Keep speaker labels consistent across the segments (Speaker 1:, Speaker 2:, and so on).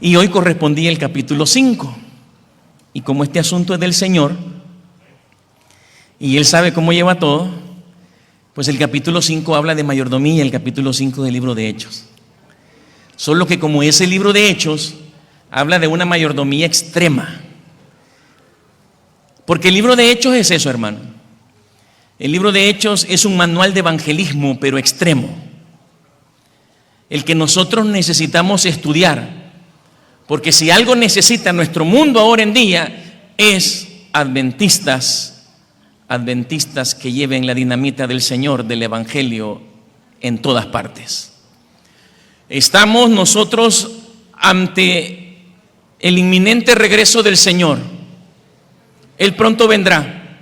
Speaker 1: Y hoy correspondía el capítulo 5. Y como este asunto es del Señor, y Él sabe cómo lleva todo, pues el capítulo 5 habla de mayordomía, el capítulo 5 del libro de Hechos. Solo que como ese libro de Hechos habla de una mayordomía extrema. Porque el libro de Hechos es eso, hermano. El libro de Hechos es un manual de evangelismo, pero extremo. El que nosotros necesitamos estudiar. Porque si algo necesita nuestro mundo ahora en día es adventistas que lleven la dinamita del Señor, del Evangelio, en todas partes. Estamos nosotros ante el inminente regreso del Señor. Él pronto vendrá.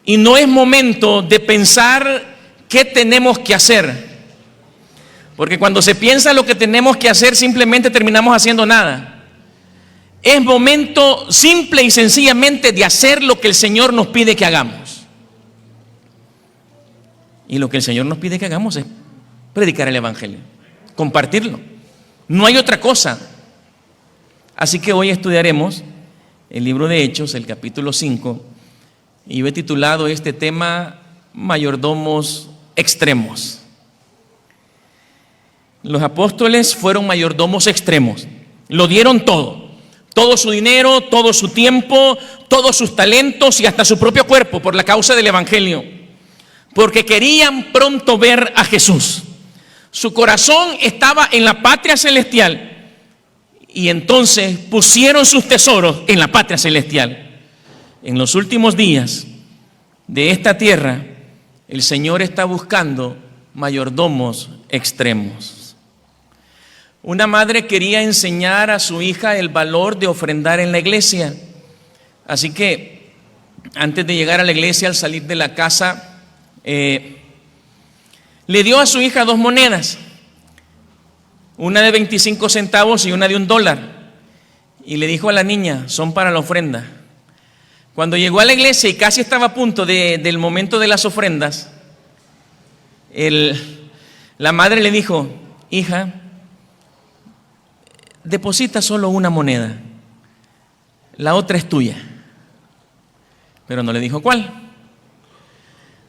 Speaker 1: Y no es momento de pensar qué tenemos que hacer. Porque cuando se piensa lo que tenemos que hacer, simplemente terminamos haciendo nada. Es momento simple y sencillamente de hacer lo que el Señor nos pide que hagamos. Y lo que el Señor nos pide que hagamos es predicar el Evangelio, compartirlo. No hay otra cosa. Así que hoy estudiaremos el libro de Hechos, el capítulo 5, y yo he titulado este tema Mayordomos Extremos. Los apóstoles fueron mayordomos extremos. Lo dieron todo. Todo su dinero, todo su tiempo, todos sus talentos y hasta su propio cuerpo por la causa del Evangelio. Porque querían pronto ver a Jesús. Su corazón estaba en la patria celestial. Y entonces pusieron sus tesoros en la patria celestial. En los últimos días de esta tierra, el Señor está buscando mayordomos extremos. Una madre quería enseñar a su hija el valor de ofrendar en la iglesia. Así que antes de llegar a la iglesia, al salir de la casa, le dio a su hija 2 monedas. Una de 25 centavos y una de $1. Y le dijo a la niña, son para la ofrenda. Cuando llegó a la iglesia y casi estaba a punto del momento de las ofrendas, la madre le dijo, hija, deposita solo una moneda, la otra es tuya. Pero no le dijo cuál.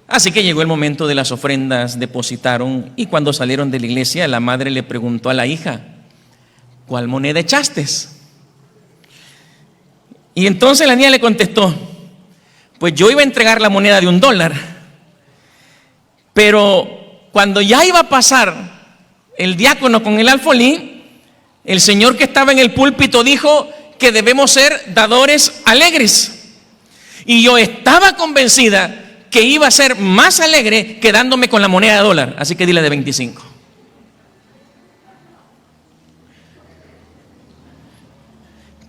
Speaker 1: Así que llegó el momento de las ofrendas, depositaron, y cuando salieron de la iglesia, la madre le preguntó a la hija, ¿cuál moneda echaste? Y entonces la niña le contestó, pues yo iba a entregar la moneda de $1, pero cuando ya iba a pasar el diácono con el alfolí, el señor que estaba en el púlpito dijo que debemos ser dadores alegres. Y yo estaba convencida que iba a ser más alegre quedándome con la moneda de $1. Así que di la de 25.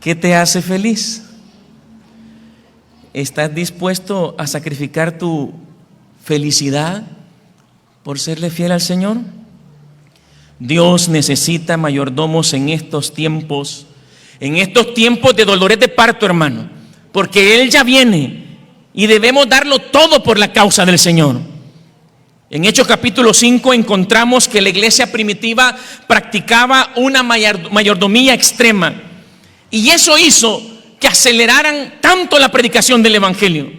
Speaker 1: ¿Qué te hace feliz? ¿Estás dispuesto a sacrificar tu felicidad por serle fiel al Señor? Dios necesita mayordomos en estos tiempos de dolores de parto, hermano, porque Él ya viene y debemos darlo todo por la causa del Señor. En Hechos capítulo 5 encontramos que la iglesia primitiva practicaba una mayordomía extrema, y eso hizo que aceleraran tanto la predicación del Evangelio,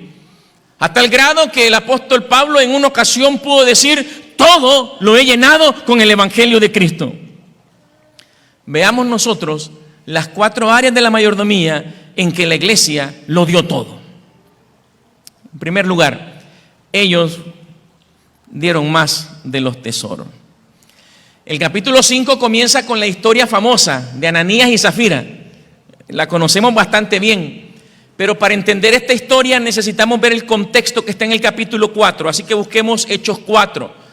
Speaker 1: a tal grado que el apóstol Pablo en una ocasión pudo decir, todo lo he llenado con el Evangelio de Cristo. Veamos nosotros las 4 áreas de la mayordomía en que la iglesia lo dio todo. En primer lugar, ellos dieron más de los tesoros. El capítulo 5 comienza con la historia famosa de Ananías y Zafira. La conocemos bastante bien, pero para entender esta historia necesitamos ver el contexto que está en el capítulo 4. Así que busquemos Hechos 4.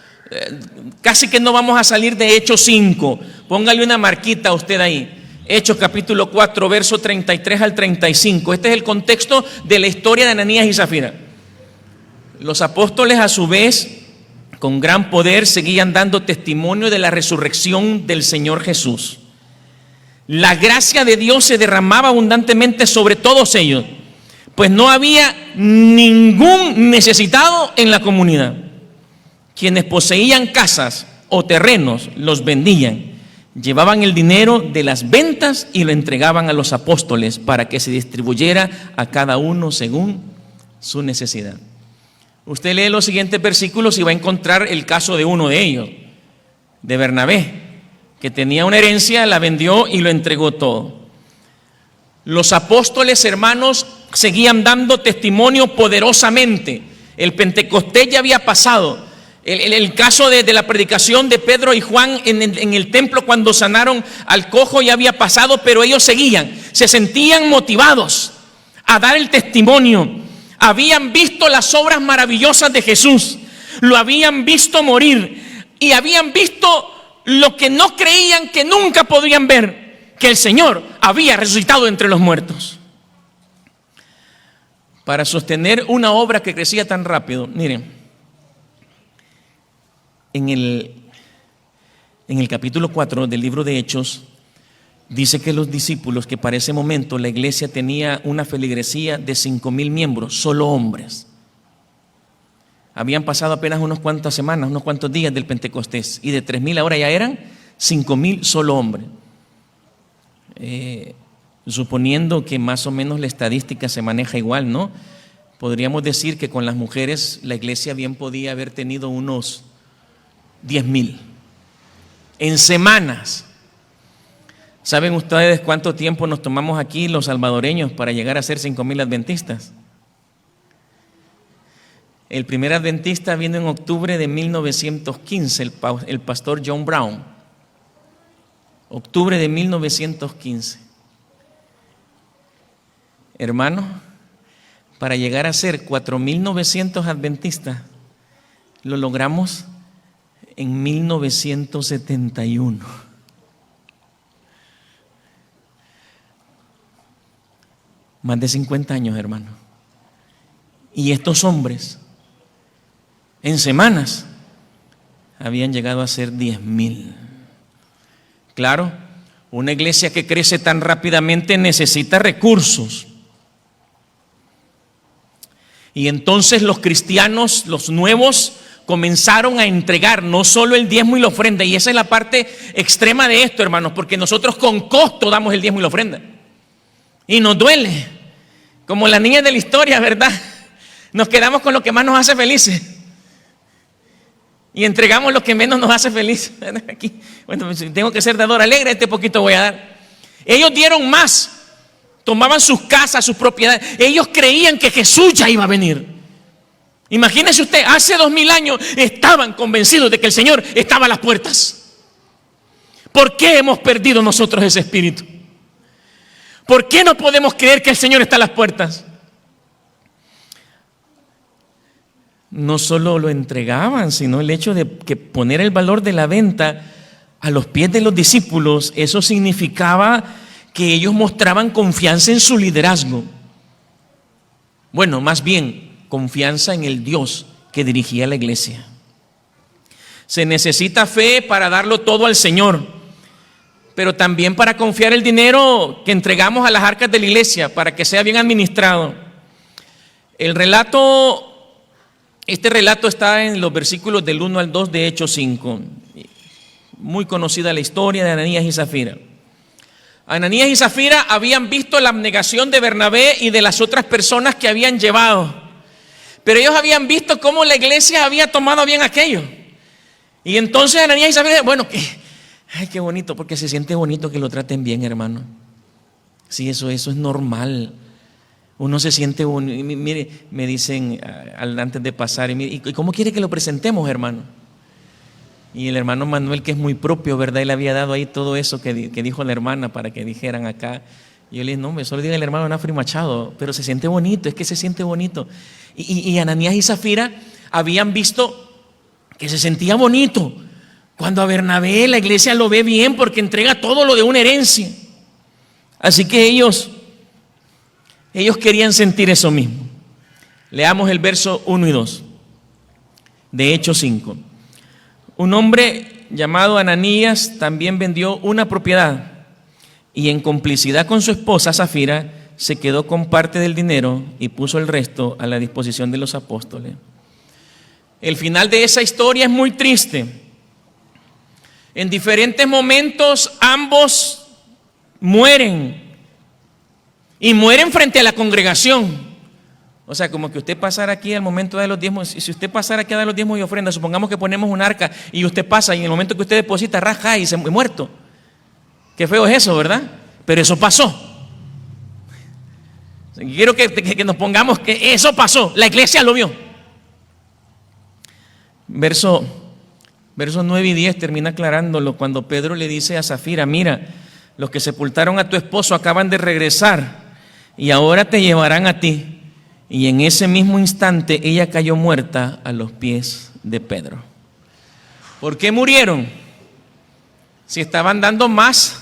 Speaker 1: Casi que no vamos a salir de Hechos 5. Póngale una marquita a usted ahí. Hechos capítulo 4, verso 33 al 35. Este es el contexto de la historia de Ananías y Zafira. Los apóstoles, a su vez, con gran poder, seguían dando testimonio de la resurrección del Señor Jesús. La gracia de Dios se derramaba abundantemente sobre todos ellos, pues no había ningún necesitado en la comunidad. Quienes poseían casas o terrenos los vendían Llevaban el dinero de las ventas y lo entregaban a los apóstoles para que se distribuyera a cada uno según su necesidad. Usted lee los siguientes versículos y va a encontrar el caso de uno de ellos, de Bernabé, que tenía una herencia, la vendió y lo entregó todo. Los apóstoles, hermanos, seguían dando testimonio poderosamente. El Pentecostés ya había pasado. El caso de la predicación de Pedro y Juan en el templo cuando sanaron al cojo ya había pasado, pero ellos seguían, se sentían motivados a dar el testimonio. Habían visto las obras maravillosas de Jesús, lo habían visto morir y habían visto lo que no creían que nunca podrían ver, que el Señor había resucitado entre los muertos. Para sostener una obra que crecía tan rápido, miren, en el capítulo 4 del libro de Hechos, dice que los discípulos, que para ese momento la iglesia tenía una feligresía de 5,000 miembros, solo hombres. Habían pasado apenas unas cuantas semanas, unos cuantos días del Pentecostés, y de 3,000 ahora ya eran 5,000 solo hombres. Suponiendo que más o menos la estadística se maneja igual, ¿no? Podríamos decir que con las mujeres la iglesia bien podía haber tenido unos 10,000 en semanas. ¿Saben ustedes cuánto tiempo nos tomamos aquí los salvadoreños para llegar a ser 5,000 adventistas? El primer adventista vino en octubre de 1915, el pastor John Brown. Octubre de 1915. Hermano, para llegar a ser 4,900 adventistas, lo logramos en 1971. Más de 50 años, hermano. Y estos hombres, en semanas, habían llegado a ser 10,000. Claro, una iglesia que crece tan rápidamente necesita recursos. Y entonces los cristianos, los nuevos, comenzaron a entregar no solo el diezmo y la ofrenda, y esa es la parte extrema de esto, hermanos, porque nosotros con costo damos el diezmo y la ofrenda, y nos duele, como las niñas de la historia, ¿verdad? Nos quedamos con lo que más nos hace felices y entregamos lo que menos nos hace feliz. Aquí, bueno, si tengo que ser dador alegre, este poquito voy a dar. Ellos dieron más, tomaban sus casas, sus propiedades. Ellos creían que Jesús ya iba a venir. Imagínese usted, hace 2,000 años estaban convencidos de que el Señor estaba a las puertas. ¿Por qué hemos perdido nosotros ese espíritu? ¿Por qué no podemos creer que el Señor está a las puertas? No solo lo entregaban, sino el hecho de que poner el valor de la venta a los pies de los discípulos, eso significaba que ellos mostraban confianza en su liderazgo. Bueno, más bien, confianza en el Dios que dirigía la iglesia. Se necesita fe para darlo todo al Señor, pero también para confiar el dinero que entregamos a las arcas de la iglesia para que sea bien administrado. Este relato está en los versículos del 1 al 2 de Hechos 5. Muy conocida la historia de Ananías y Zafira. Ananías y Zafira habían visto la abnegación de Bernabé y de las otras personas que habían llevado, pero ellos habían visto cómo la iglesia había tomado bien aquello. Y entonces Ananías y Zafira, bueno, qué bonito, porque se siente bonito que lo traten bien, hermano. Sí, eso es normal. Uno se siente bonito. Mire, me dicen antes de pasar, ¿y cómo quiere que lo presentemos, hermano? Y el hermano Manuel, que es muy propio, ¿verdad? Él había dado ahí todo eso que dijo la hermana para que dijeran acá. Y yo le dije, no, solo diga el hermano Nafri Machado, pero se siente bonito, es que se siente bonito. Y Ananías y Zafira habían visto que se sentía bonito cuando a Bernabé la iglesia lo ve bien porque entrega todo lo de una herencia. Así que ellos querían sentir eso mismo. Leamos el verso 1 y 2 de Hechos 5. Un hombre llamado Ananías también vendió una propiedad y en complicidad con su esposa Zafira se quedó con parte del dinero y puso el resto a la disposición de los apóstoles. El final de esa historia es muy triste. En diferentes momentos ambos mueren. Y mueren frente a la congregación. O sea, como que usted pasara aquí al momento de los diezmos. Y si usted pasara aquí a dar los diezmos y ofrendas, supongamos que ponemos un arca y usted pasa y en el momento que usted deposita, raja y se muerto. Qué feo es eso, ¿verdad? Pero eso pasó. Quiero que nos pongamos que eso pasó. La iglesia lo vio. Versos 9 y 10 termina aclarándolo cuando Pedro le dice a Zafira: mira, los que sepultaron a tu esposo acaban de regresar y ahora te llevarán a ti. Y en ese mismo instante ella cayó muerta a los pies de Pedro. ¿Por qué murieron? Si estaban dando más.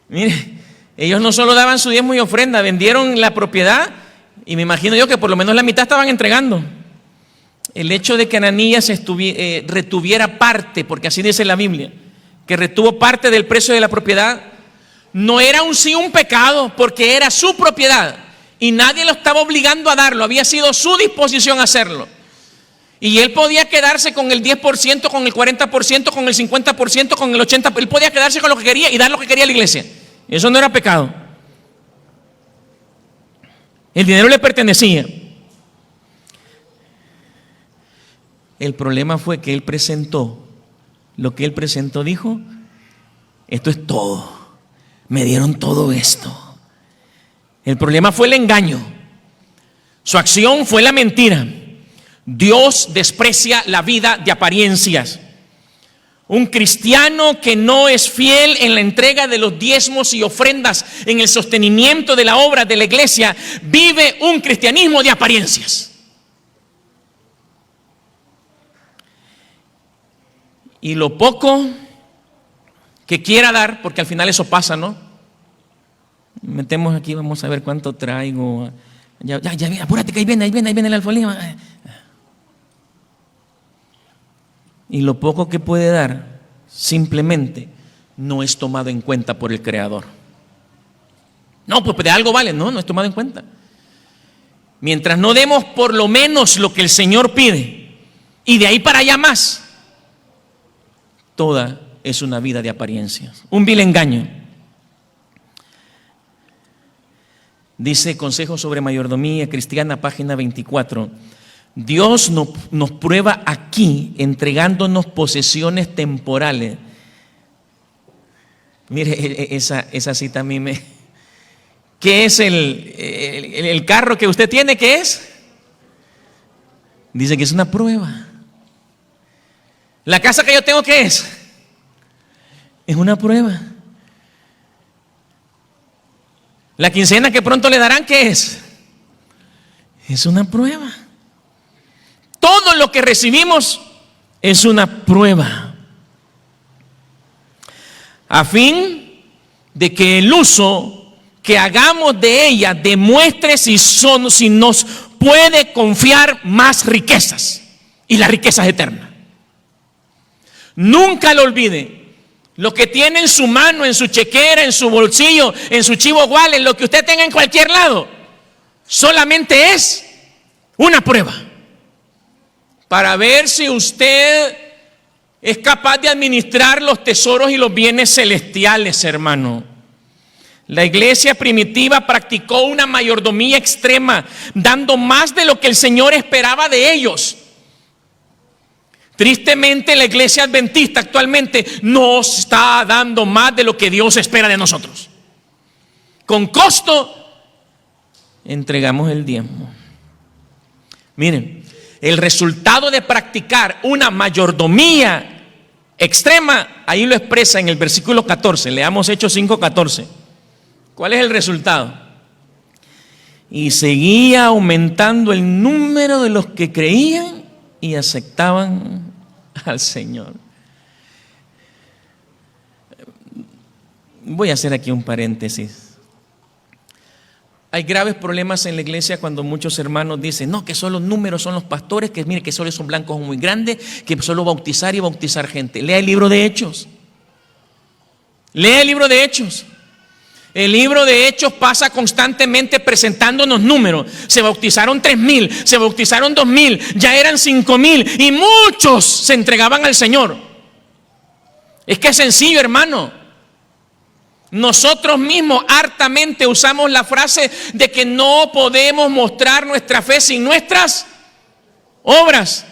Speaker 1: Mire, ellos no solo daban su diezmo y ofrenda, vendieron la propiedad y me imagino yo que por lo menos la mitad estaban entregando. El hecho de que Ananías retuviera parte, porque así dice la Biblia, que retuvo parte del precio de la propiedad, no era un pecado, porque era su propiedad y nadie lo estaba obligando a darlo, había sido su disposición a hacerlo. Y él podía quedarse con el 10%, con el 40%, con el 50%, con el 80%, él podía quedarse con lo que quería y dar lo que quería a la iglesia. Eso no era pecado. El dinero le pertenecía. El problema fue que él presentó lo que él presentó, dijo: esto es todo, me dieron todo esto. El problema fue el engaño. Su acción fue la mentira. Dios desprecia la vida de apariencias. Un cristiano que no es fiel en la entrega de los diezmos y ofrendas, en el sostenimiento de la obra de la iglesia, vive un cristianismo de apariencias. Y lo poco que quiera dar, porque al final eso pasa, ¿no? Metemos aquí, vamos a ver cuánto traigo. Ya, apúrate que ahí viene el alfolí. Y lo poco que puede dar simplemente no es tomado en cuenta por el Creador. No, pues de algo vale. No es tomado en cuenta. Mientras no demos por lo menos lo que el Señor pide y de ahí para allá más, toda es una vida de apariencias, un vil engaño. Dice Consejos sobre Mayordomía Cristiana, página 24. Dios nos prueba aquí entregándonos posesiones temporales. Mire, esa cita a mí me... ¿Qué es el carro que usted tiene? ¿Qué es? Dice que es una prueba. ¿La casa que yo tengo qué es? Es una prueba. La quincena que pronto le darán, ¿qué es? Es una prueba. Todo lo que recibimos es una prueba, a fin de que el uso que hagamos de ella demuestre si nos puede confiar más riquezas, y la riqueza es eterna. Nunca lo olvide. Lo que tiene en su mano, en su chequera, en su bolsillo, en su chivo wallet, lo que usted tenga en cualquier lado, solamente es una prueba para ver si usted es capaz de administrar los tesoros y los bienes celestiales, hermano. La iglesia primitiva practicó una mayordomía extrema, dando más de lo que el Señor esperaba de ellos. Tristemente, la iglesia adventista actualmente no está dando más de lo que Dios espera de nosotros. Con costo, entregamos el diezmo. Miren, el resultado de practicar una mayordomía extrema, ahí lo expresa en el versículo 14. Leamos Hechos 5:14. ¿Cuál es el resultado? Y seguía aumentando el número de los que creían y aceptaban al Señor. Voy a hacer aquí un paréntesis. Hay graves problemas en la iglesia cuando muchos hermanos dicen: no, que solo números son los pastores, que mire que solo son blancos muy grandes, que solo bautizar y bautizar gente. Lea el libro de Hechos. Lea el libro de Hechos. El libro de Hechos pasa constantemente presentándonos números. Se bautizaron 3,000, se bautizaron 2,000, ya eran 5,000 y muchos se entregaban al Señor. Es que es sencillo, hermano. Nosotros mismos hartamente usamos la frase de que no podemos mostrar nuestra fe sin nuestras obras.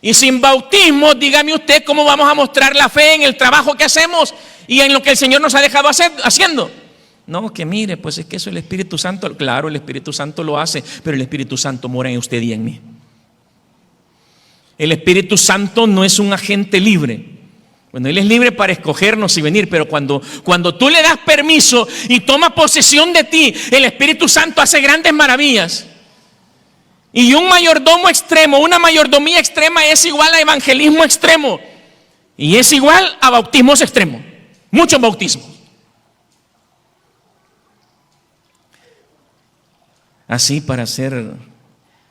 Speaker 1: Y sin bautismo, dígame usted cómo vamos a mostrar la fe en el trabajo que hacemos y en lo que el Señor nos ha dejado haciendo. No, que mire, pues es que eso el Espíritu Santo, claro, el Espíritu Santo lo hace, pero el Espíritu Santo mora en usted y en mí. El Espíritu Santo no es un agente libre. Bueno, Él es libre para escogernos y venir, pero cuando tú le das permiso y toma posesión de ti, el Espíritu Santo hace grandes maravillas. Y un mayordomo extremo, una mayordomía extrema es igual a evangelismo extremo. Y es igual a bautismos extremos. Muchos bautismos. Así, para ser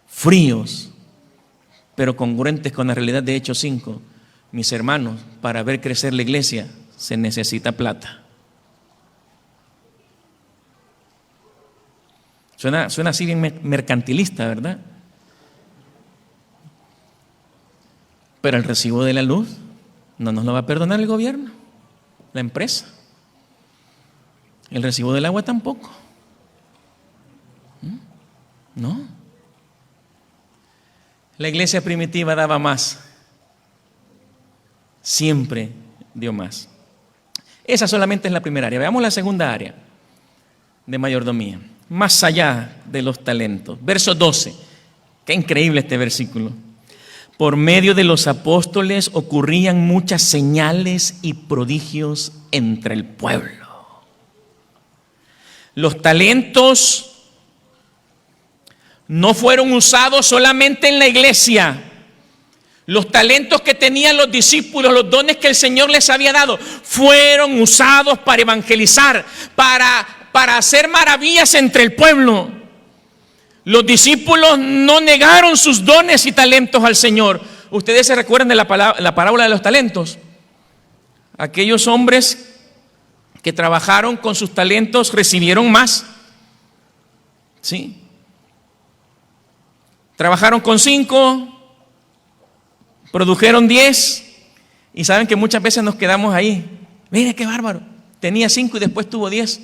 Speaker 1: fríos, pero congruentes con la realidad de Hechos 5, mis hermanos, para ver crecer la iglesia se necesita plata. Suena así bien mercantilista, ¿verdad? Pero el recibo de la luz no nos lo va a perdonar el gobierno, la empresa. El recibo del agua tampoco. No. La iglesia primitiva daba más. Siempre dio más. Esa solamente es la primera área. Veamos la segunda área de mayordomía. Más allá de los talentos. Verso 12. Qué increíble este versículo. Por medio de los apóstoles ocurrían muchas señales y prodigios entre el pueblo. Los talentos no fueron usados solamente en la iglesia. Los talentos que tenían los discípulos, los dones que el Señor les había dado, fueron usados para evangelizar, para hacer maravillas entre el pueblo. Los discípulos no negaron sus dones y talentos al Señor. Ustedes se recuerdan de la parábola de los talentos. Aquellos hombres que trabajaron con sus talentos recibieron más. ¿Sí? Trabajaron con 5, produjeron 10, y saben que muchas veces nos quedamos ahí. Mire qué bárbaro, tenía 5 y después tuvo 10.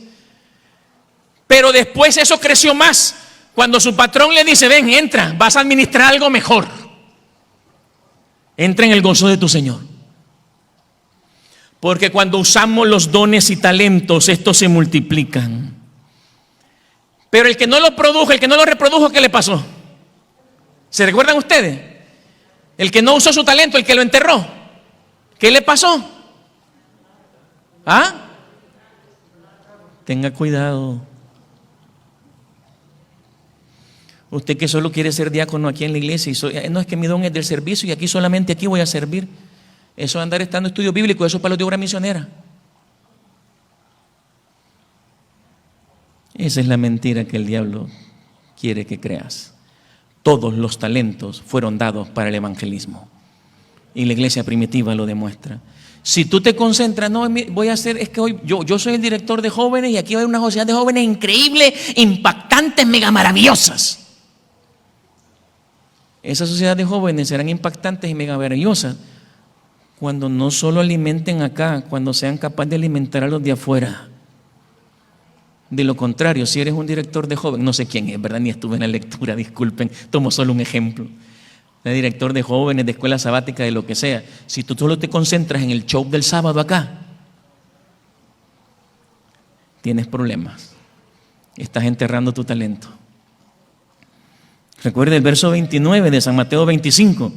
Speaker 1: Pero después eso creció más. Cuando su patrón le dice: ven, entra, vas a administrar algo mejor. Entra en el gozo de tu Señor. Porque cuando usamos los dones y talentos, estos se multiplican. Pero el que no lo produjo, el que no lo reprodujo, ¿qué le pasó? ¿Se recuerdan ustedes? El que no usó su talento, el que lo enterró, ¿qué le pasó? ¿Ah? Tenga cuidado. Usted que solo quiere ser diácono aquí en la iglesia y no, es que mi don es del servicio y aquí solamente aquí voy a servir. Eso de andar estando estudio bíblico, eso es para los de obra misionera. Esa es la mentira que el diablo quiere que creas. Todos los talentos fueron dados para el evangelismo. Y la iglesia primitiva lo demuestra. Si tú te concentras, no, voy a hacer, es que hoy yo soy el director de jóvenes y aquí va a haber una sociedad de jóvenes increíble, impactantes, mega maravillosas. Esas sociedades de jóvenes serán impactantes y mega maravillosas cuando no solo alimenten acá, cuando sean capaces de alimentar a los de afuera. De lo contrario, si eres un director de jóvenes, no sé quién es, ¿verdad? Ni estuve en la lectura, disculpen, tomo solo un ejemplo. De director de jóvenes, de escuela sabática, de lo que sea. Si tú solo te concentras en el show del sábado acá, tienes problemas. Estás enterrando tu talento. Recuerda el verso 29 de San Mateo 25.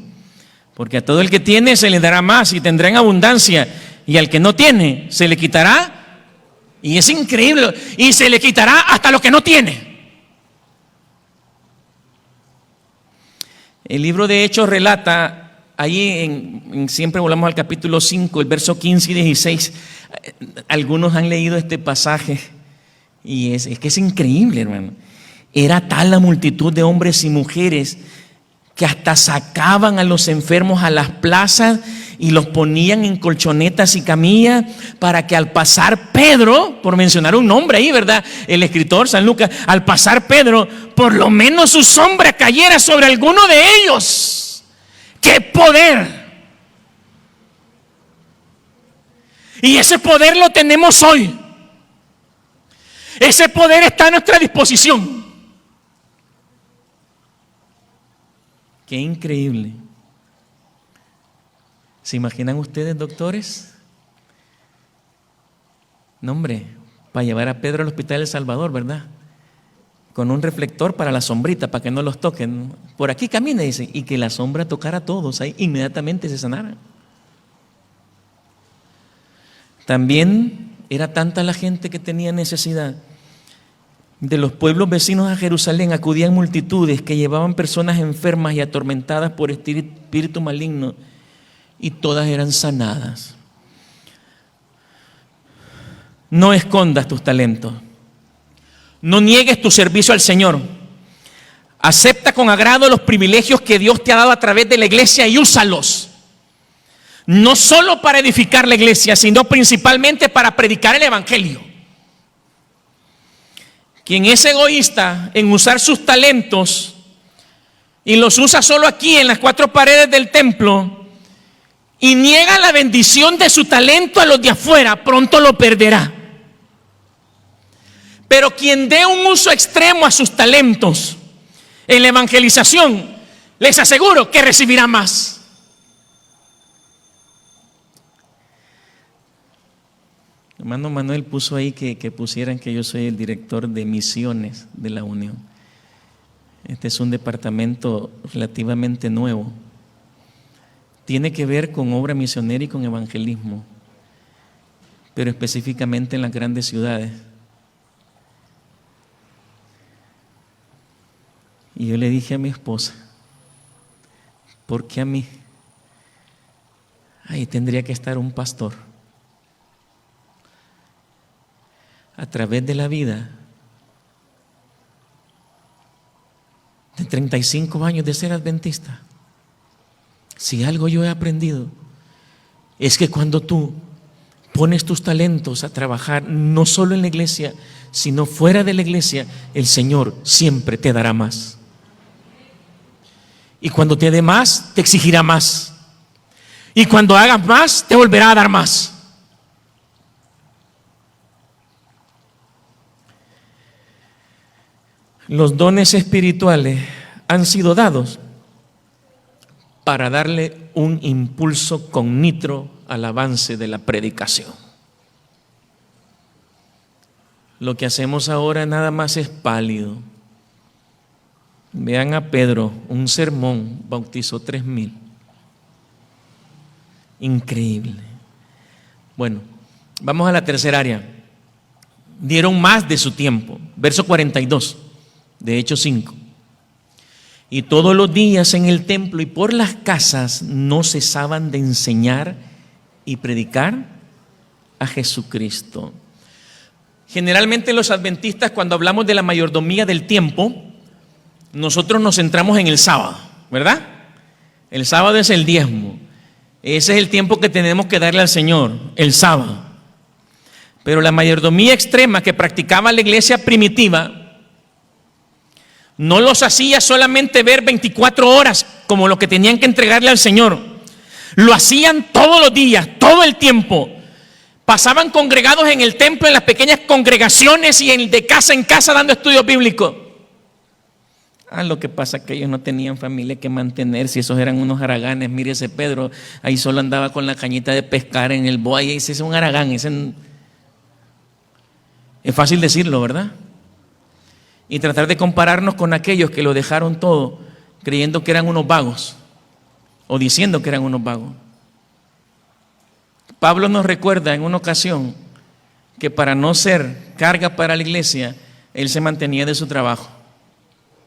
Speaker 1: Porque a todo el que tiene se le dará más y tendrá en abundancia, y al que no tiene se le quitará. Y es increíble, y se le quitará hasta lo que no tiene. El libro de Hechos relata, ahí siempre volvamos al capítulo 5, el verso 15 y 16. Algunos han leído este pasaje y es que es increíble, hermano. Era tal la multitud de hombres y mujeres que hasta sacaban a los enfermos a las plazas y los ponían en colchonetas y camillas para que al pasar Pedro, por mencionar un nombre ahí, ¿verdad? El escritor San Lucas, al pasar Pedro, por lo menos su sombra cayera sobre alguno de ellos. ¡Qué poder! Y ese poder lo tenemos hoy. Ese poder está a nuestra disposición. Qué increíble. ¿Se imaginan ustedes, doctores? No, hombre, para llevar a Pedro al hospital del Salvador, ¿verdad? Con un reflector para la sombrita, para que no los toquen. Por aquí camina, dice, y que la sombra tocara a todos, ahí inmediatamente se sanaran. También era tanta la gente que tenía necesidad. De los pueblos vecinos a Jerusalén acudían multitudes que llevaban personas enfermas y atormentadas por espíritu maligno, y todas eran sanadas. No escondas tus talentos. No niegues tu servicio al Señor. Acepta con agrado los privilegios que Dios te ha dado a través de la iglesia y úsalos. No solo para edificar la iglesia, sino principalmente para predicar el evangelio. Quien es egoísta en usar sus talentos y los usa solo aquí en las cuatro paredes del templo y niega la bendición de su talento a los de afuera, pronto lo perderá. Pero quien dé un uso extremo a sus talentos en la evangelización, les aseguro que recibirá más. Hermano Manuel puso ahí que pusieran que yo soy el director de misiones de la Unión. Este es un departamento relativamente nuevo. Tiene que ver con obra misionera y con evangelismo, pero específicamente en las grandes ciudades. Y yo le dije a mi esposa, ¿por qué a mí? Ahí tendría que estar un pastor. A través de la vida, de 35 años de ser adventista, si algo yo he aprendido, es que cuando tú pones tus talentos a trabajar, no solo en la iglesia, sino fuera de la iglesia, el Señor siempre te dará más. Y cuando te dé más, te exigirá más. Y cuando hagas más, te volverá a dar más. Los dones espirituales han sido dados para darle un impulso con nitro al avance de la predicación. Lo que hacemos ahora nada más es pálido. Vean a Pedro, un sermón, bautizó 3,000. Increíble. Bueno, vamos a la tercera área. Dieron más de su tiempo. Verso 42 de Hechos 5. Y todos los días en el templo y por las casas no cesaban de enseñar y predicar a Jesucristo. Generalmente los adventistas, cuando hablamos de la mayordomía del tiempo, nosotros nos centramos en el sábado, ¿verdad? El sábado es el diezmo. Ese es el tiempo que tenemos que darle al Señor, el sábado. Pero la mayordomía extrema que practicaba la iglesia primitiva no los hacía solamente ver 24 horas como lo que tenían que entregarle al Señor. Lo hacían todos los días, todo el tiempo. Pasaban congregados en el templo, en las pequeñas congregaciones y de casa en casa dando estudios bíblicos. Lo que pasa es que ellos no tenían familia que mantener, si esos eran unos haraganes. Mire ese Pedro, ahí solo andaba con la cañita de pescar en el boa, y ese es un haragán. Es fácil decirlo, ¿verdad? Y tratar de compararnos con aquellos que lo dejaron todo, creyendo que eran unos vagos, o diciendo que eran unos vagos. Pablo nos recuerda en una ocasión que para no ser carga para la iglesia, él se mantenía de su trabajo.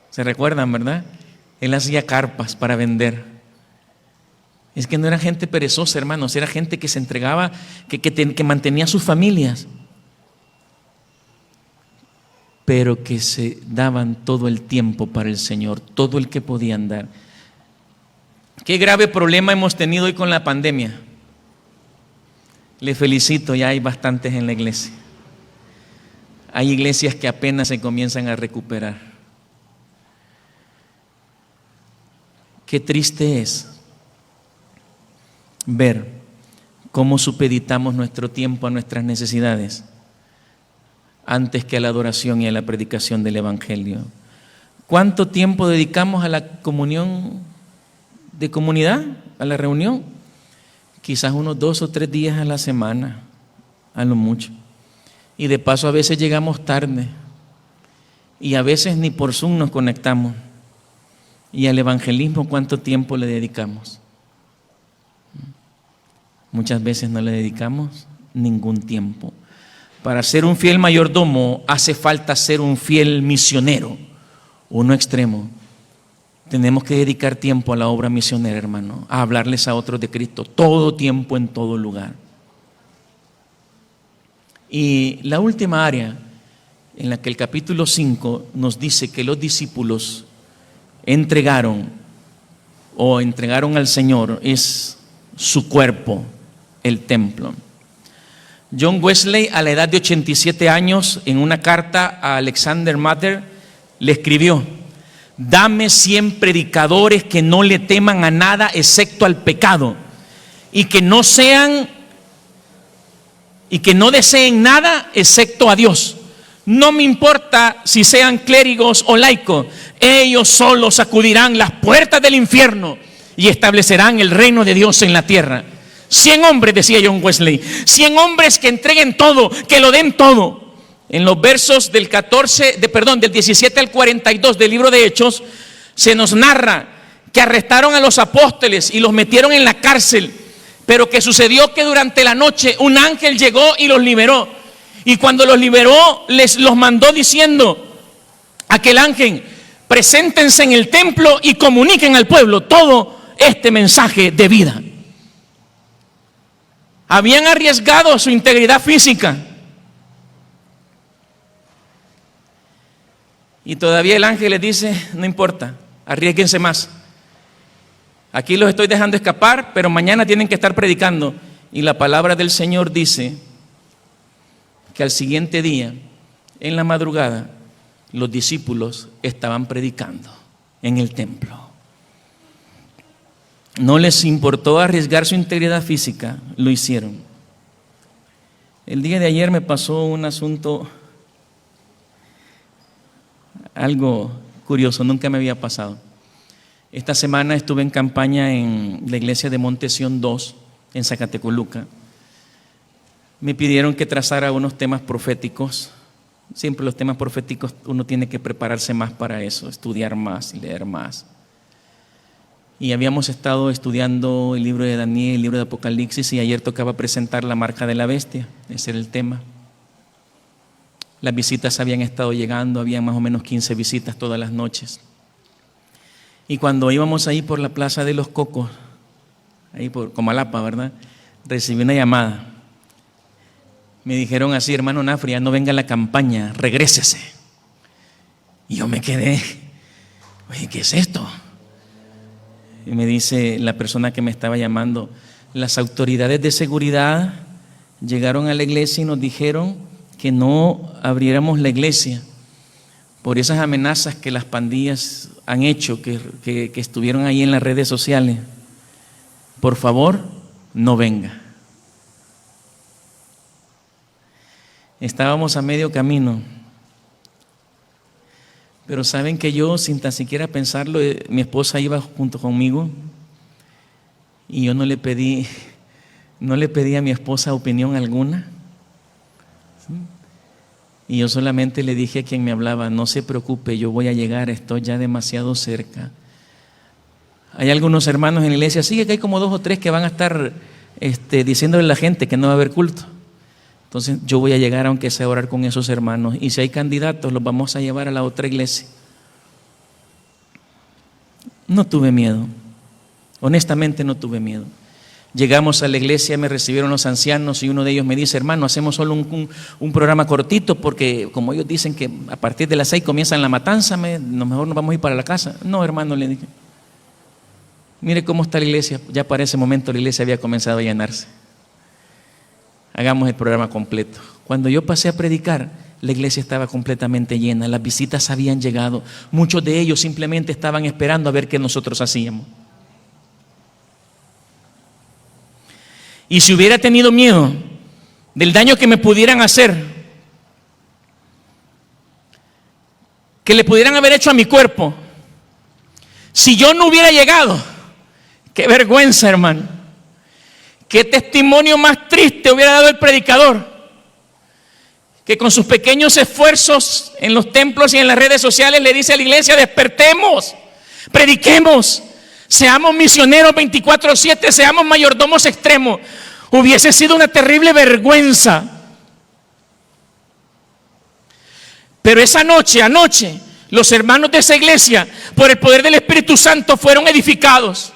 Speaker 1: ¿Se recuerdan, verdad? Él hacía carpas para vender. Es que no era gente perezosa, hermanos, era gente que se entregaba, que mantenía a sus familias, pero que se daban todo el tiempo para el Señor, todo el que podían dar. Qué grave problema hemos tenido hoy con la pandemia. Le felicito, ya hay bastantes en la iglesia. Hay iglesias que apenas se comienzan a recuperar. Qué triste es ver ¿Cómo supeditamos nuestro tiempo a nuestras necesidades antes que a la adoración y a la predicación del Evangelio? ¿Cuánto tiempo dedicamos a la comunión de comunidad, a la reunión? Quizás unos 2 o 3 días a la semana, a lo mucho. Y de paso a veces llegamos tarde y a veces ni por Zoom nos conectamos. ¿Y al evangelismo cuánto tiempo le dedicamos? Muchas veces no le dedicamos ningún tiempo. Para ser un fiel mayordomo hace falta ser un fiel misionero, uno extremo. Tenemos que dedicar tiempo a la obra misionera, hermano, a hablarles a otros de Cristo, todo tiempo, en todo lugar. Y la última área en la que el capítulo 5 nos dice que los discípulos entregaron al Señor es su cuerpo, el templo. John Wesley, a la edad de 87 años, en una carta a Alexander Mather, le escribió: dame 100 predicadores que no le teman a nada excepto al pecado y que no deseen nada excepto a Dios. No me importa si sean clérigos o laicos, ellos solos sacudirán las puertas del infierno y establecerán el reino de Dios en la tierra. 100 hombres, decía John Wesley, 100 hombres que entreguen todo, que lo den todo. En los versos del 17 al 42 del libro de Hechos, se nos narra que arrestaron a los apóstoles y los metieron en la cárcel, pero que sucedió que durante la noche un ángel llegó y los liberó. Y cuando los liberó, los mandó diciendo aquel ángel: preséntense en el templo y comuniquen al pueblo todo este mensaje de vida. Habían arriesgado su integridad física. Y todavía el ángel les dice: no importa, arriésguense más. Aquí los estoy dejando escapar, pero mañana tienen que estar predicando. Y la palabra del Señor dice que al siguiente día, en la madrugada, los discípulos estaban predicando en el templo. No les importó arriesgar su integridad física, lo hicieron. El día de ayer me pasó un asunto, algo curioso, nunca me había pasado. Esta semana estuve en campaña en la iglesia de Monte Sión 2, en Zacatecoluca. Me pidieron que trazara unos temas proféticos. Siempre los temas proféticos uno tiene que prepararse más para eso, estudiar más y leer más. Y habíamos estado estudiando el libro de Daniel, el libro de Apocalipsis, y ayer tocaba presentar la marca de la bestia. Ese era el tema. Las visitas habían estado llegando, había más o menos 15 visitas todas las noches. Y cuando íbamos ahí por la Plaza de los Cocos, ahí por Comalapa, ¿verdad?, recibí una llamada. Me dijeron así: hermano Nafri, ya no venga a la campaña, regrésese. Y yo me quedé, oye, ¿qué es esto? Y me dice la persona que me estaba llamando: las autoridades de seguridad llegaron a la iglesia y nos dijeron que no abriéramos la iglesia por esas amenazas que las pandillas han hecho, que estuvieron ahí en las redes sociales. Por favor, no venga. Estábamos a medio camino, pero saben que yo, sin tan siquiera pensarlo, mi esposa iba junto conmigo y yo no le pedí a mi esposa opinión alguna. ¿Sí? Y yo solamente le dije a quien me hablaba: no se preocupe, yo voy a llegar, estoy ya demasiado cerca. Hay algunos hermanos en la iglesia, sí, que hay como 2 o 3 que van a estar diciéndole a la gente que no va a haber culto. Entonces yo voy a llegar, aunque sea, a orar con esos hermanos, y si hay candidatos los vamos a llevar a la otra iglesia. No tuve miedo, honestamente no tuve miedo. Llegamos a la iglesia, me recibieron los ancianos y uno de ellos me dice: hermano, hacemos solo un programa cortito porque como ellos dicen que a partir de las 6 comienzan la matanza, mejor nos vamos a ir para la casa. No, hermano, le dije, mire cómo está la iglesia. Ya para ese momento la iglesia había comenzado a llenarse. Hagamos el programa completo. Cuando yo pasé a predicar, la iglesia estaba completamente llena, las visitas habían llegado, muchos de ellos simplemente estaban esperando a ver qué nosotros hacíamos. Y si hubiera tenido miedo del daño que me pudieran hacer, que le pudieran haber hecho a mi cuerpo, si yo no hubiera llegado, qué vergüenza, hermano. Qué testimonio más triste hubiera dado el predicador, que con sus pequeños esfuerzos en los templos y en las redes sociales le dice a la iglesia: despertemos, prediquemos, seamos misioneros 24/7, seamos mayordomos extremos. Hubiese sido una terrible vergüenza. Pero esa anoche, los hermanos de esa iglesia, por el poder del Espíritu Santo, fueron edificados.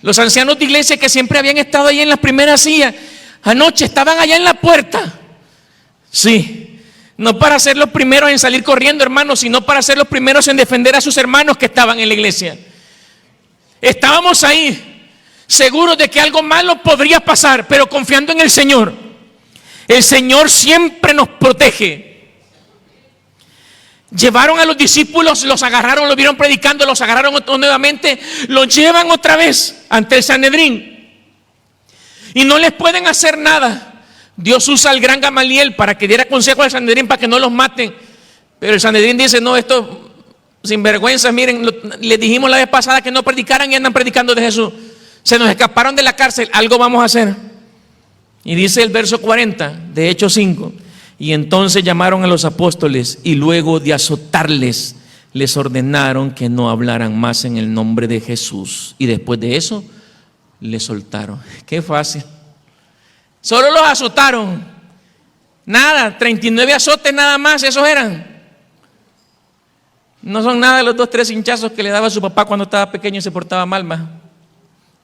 Speaker 1: Los ancianos de iglesia que siempre habían estado ahí en las primeras sillas, anoche estaban allá en la puerta. Sí, no para ser los primeros en salir corriendo, hermanos, sino para ser los primeros en defender a sus hermanos que estaban en la iglesia. Estábamos ahí, seguros de que algo malo podría pasar, pero confiando en el Señor. El Señor siempre nos protege. Llevaron a los discípulos, los agarraron, los vieron predicando, los agarraron nuevamente, los llevan otra vez ante el Sanedrín y no les pueden hacer nada. Dios usa al gran Gamaliel para que diera consejo al Sanedrín para que no los maten, pero el Sanedrín dice: no, esto sinvergüenza, miren, les dijimos la vez pasada que no predicaran y andan predicando de Jesús, se nos escaparon de la cárcel, algo vamos a hacer. Y dice el verso 40 de Hechos 5: y entonces llamaron a los apóstoles y luego de azotarles, les ordenaron que no hablaran más en el nombre de Jesús. Y después de eso, les soltaron. Qué fácil. Solo los azotaron. Nada, 39 azotes nada más, esos eran. No son nada los 2, 3 hinchazos que le daba a su papá cuando estaba pequeño y se portaba mal, más.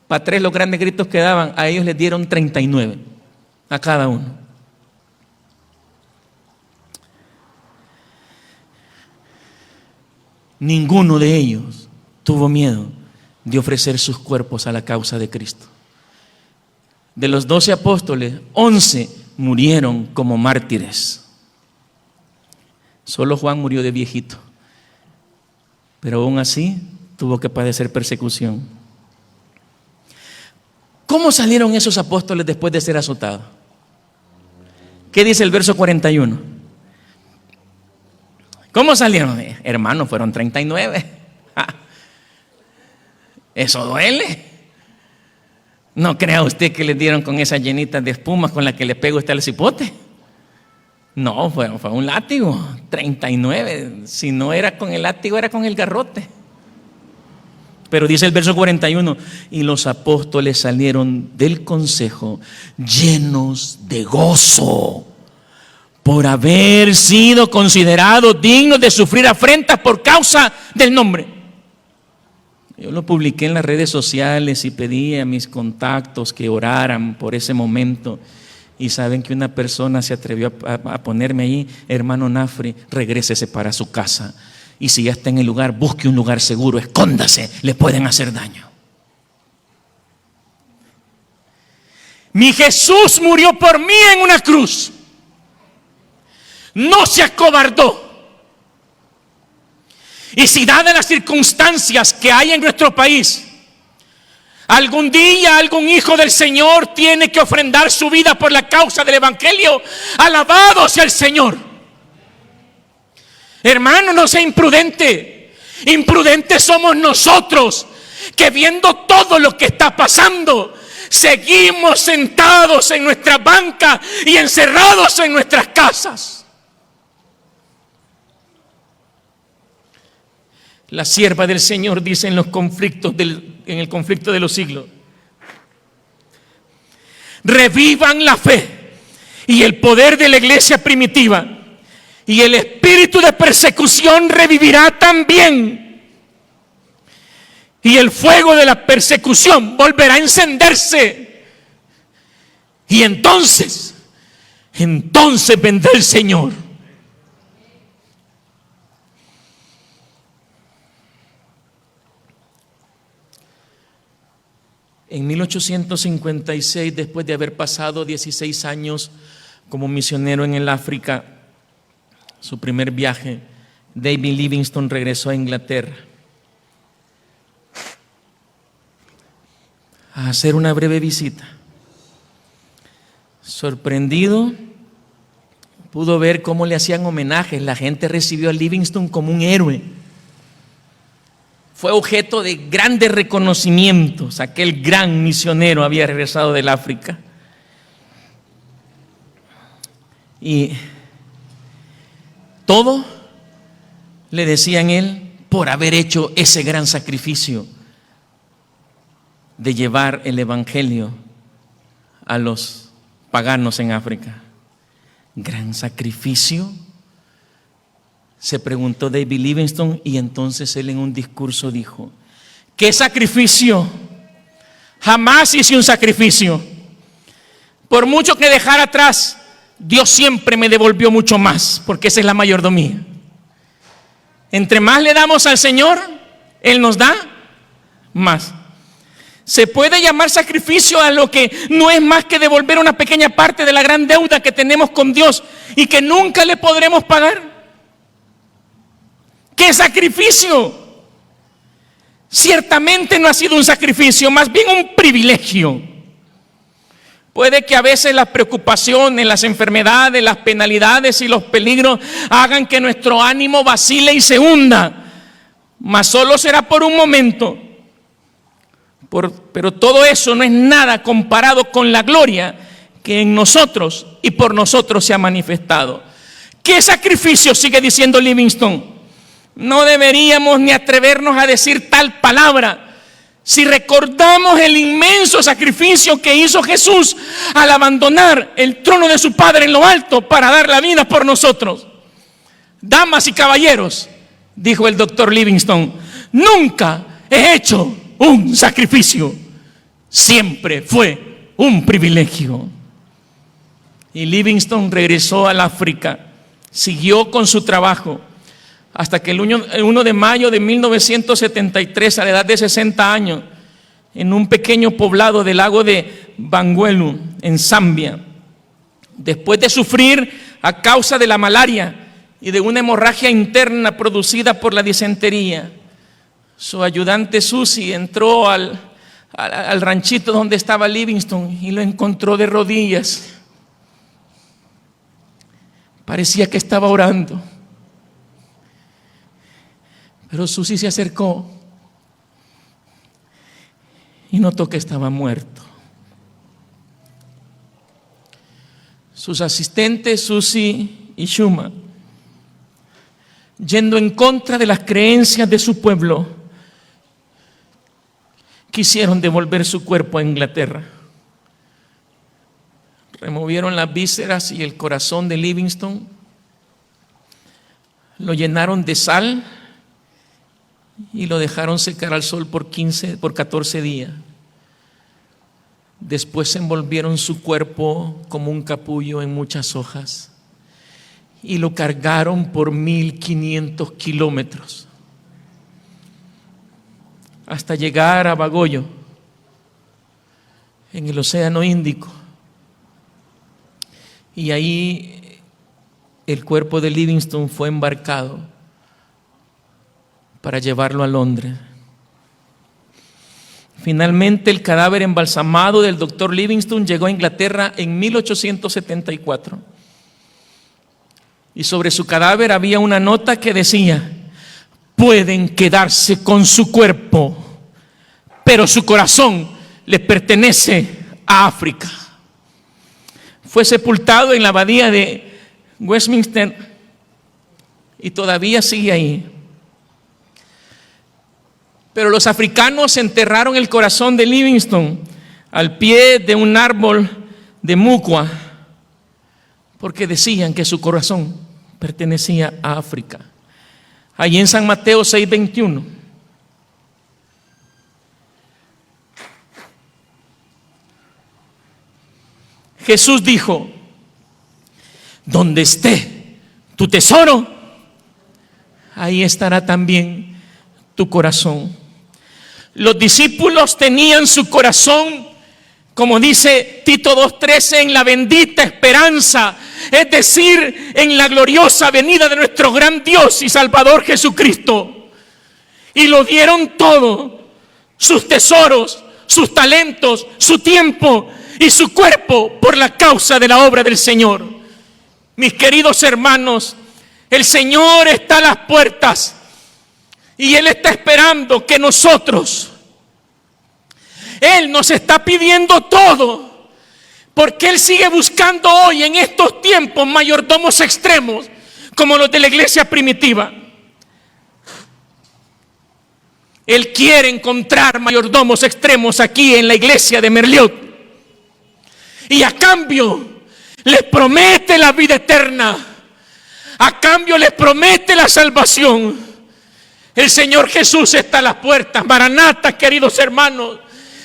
Speaker 1: Para 3 los grandes gritos que daban, a ellos les dieron 39, a cada uno. Ninguno de ellos tuvo miedo de ofrecer sus cuerpos a la causa de Cristo. De los 12 apóstoles, 11 murieron como mártires. Solo Juan murió de viejito, pero aún así tuvo que padecer persecución. ¿Cómo salieron esos apóstoles después de ser azotados? ¿Qué dice el verso 41? ¿Cómo salieron? Hermanos, fueron 39. Eso duele. No crea usted que les dieron con esas llenitas de espumas con las que le pega usted al cipote. No, fue un látigo. 39. Si no era con el látigo, era con el garrote. Pero dice el verso 41: y los apóstoles salieron del consejo llenos de gozo por haber sido considerados dignos de sufrir afrentas por causa del nombre. Yo lo publiqué en las redes sociales y pedí a mis contactos que oraran por ese momento. Y saben que una persona se atrevió a ponerme ahí: hermano Nafri, regrésese para su casa. Y si ya está en el lugar, busque un lugar seguro, escóndase, le pueden hacer daño. Mi Jesús murió por mí en una cruz. No se acobardó. Y si dadas las circunstancias que hay en nuestro país, algún día algún hijo del Señor tiene que ofrendar su vida por la causa del Evangelio, alabado sea el Señor. Hermano, no sea imprudente. Imprudentes somos nosotros, que viendo todo lo que está pasando, seguimos sentados en nuestra banca y encerrados en nuestras casas. La sierva del Señor dice en el conflicto de los siglos: revivan la fe y el poder de la iglesia primitiva, y el espíritu de persecución revivirá también, y el fuego de la persecución volverá a encenderse, y entonces vendrá el Señor. En 1856, después de haber pasado 16 años como misionero en el África, su primer viaje, David Livingstone regresó a Inglaterra a hacer una breve visita. Sorprendido, pudo ver cómo le hacían homenajes. La gente recibió a Livingstone como un héroe. Fue objeto de grandes reconocimientos. Aquel gran misionero había regresado del África. Y todo, le decían él, por haber hecho ese gran sacrificio de llevar el evangelio a los paganos en África. Gran sacrificio, se preguntó David Livingstone, y entonces él en un discurso dijo: ¿qué sacrificio? Jamás hice un sacrificio. Por mucho que dejara atrás, Dios siempre me devolvió mucho más, porque esa es la mayordomía. Entre más le damos al Señor, Él nos da más. Se puede llamar sacrificio a lo que no es más que devolver una pequeña parte de la gran deuda que tenemos con Dios y que nunca le podremos pagar. ¿Qué sacrificio? Ciertamente no ha sido un sacrificio, más bien un privilegio. Puede que a veces las preocupaciones, las enfermedades, las penalidades y los peligros hagan que nuestro ánimo vacile y se hunda, mas solo será por un momento. Pero todo eso no es nada comparado con la gloria que en nosotros y por nosotros se ha manifestado. ¿Qué sacrificio? Sigue diciendo Livingstone. No deberíamos ni atrevernos a decir tal palabra si recordamos el inmenso sacrificio que hizo Jesús al abandonar el trono de su Padre en lo alto para dar la vida por nosotros. Damas y caballeros, dijo el doctor Livingstone, nunca he hecho un sacrificio, siempre fue un privilegio. Y Livingstone regresó al África, siguió con su trabajo, hasta que el 1 de mayo de 1973, a la edad de 60 años, en un pequeño poblado del lago de Bangweulu, en Zambia, después de sufrir a causa de la malaria y de una hemorragia interna producida por la disentería, su ayudante Susie entró al ranchito donde estaba Livingstone y lo encontró de rodillas. Parecía que estaba orando. Pero Susie se acercó y notó que estaba muerto. Sus asistentes, Susie y Shuma, yendo en contra de las creencias de su pueblo, quisieron devolver su cuerpo a Inglaterra. Removieron las vísceras y el corazón de Livingstone, lo llenaron de sal y lo dejaron secar al sol por 14 días. Después envolvieron su cuerpo como un capullo en muchas hojas y lo cargaron por 1500 kilómetros hasta llegar a Bagoyo, en el Océano Índico. Y ahí el cuerpo de Livingstone fue embarcado para llevarlo a Londres. Finalmente el cadáver embalsamado del doctor Livingstone llegó a Inglaterra en 1874. Y sobre su cadáver había una nota que decía: pueden quedarse con su cuerpo, pero su corazón le pertenece a África. Fue sepultado en la abadía de Westminster y todavía sigue ahí. Pero los africanos enterraron el corazón de Livingstone al pie de un árbol de mucua, porque decían que su corazón pertenecía a África. Allí en San Mateo 6:21. Jesús dijo: donde esté tu tesoro, ahí estará también tu corazón. Los discípulos tenían su corazón, como dice Tito 2:13, en la bendita esperanza, es decir, en la gloriosa venida de nuestro gran Dios y Salvador Jesucristo. Y lo dieron todo, sus tesoros, sus talentos, su tiempo, y su cuerpo por la causa de la obra del Señor. Mis queridos hermanos, el Señor está a las puertas y Él está esperando que nosotros, Él nos está pidiendo todo, porque Él sigue buscando hoy en estos tiempos mayordomos extremos como los de la iglesia primitiva. Él quiere encontrar mayordomos extremos aquí en la iglesia de Merliot. Y a cambio les promete la vida eterna. A cambio les promete la salvación. El Señor Jesús está a las puertas. Maranata, queridos hermanos.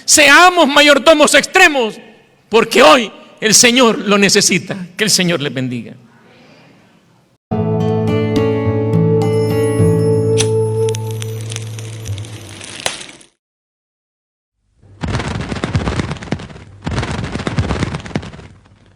Speaker 1: Seamos mayordomos extremos, porque hoy el Señor lo necesita. Que el Señor les bendiga.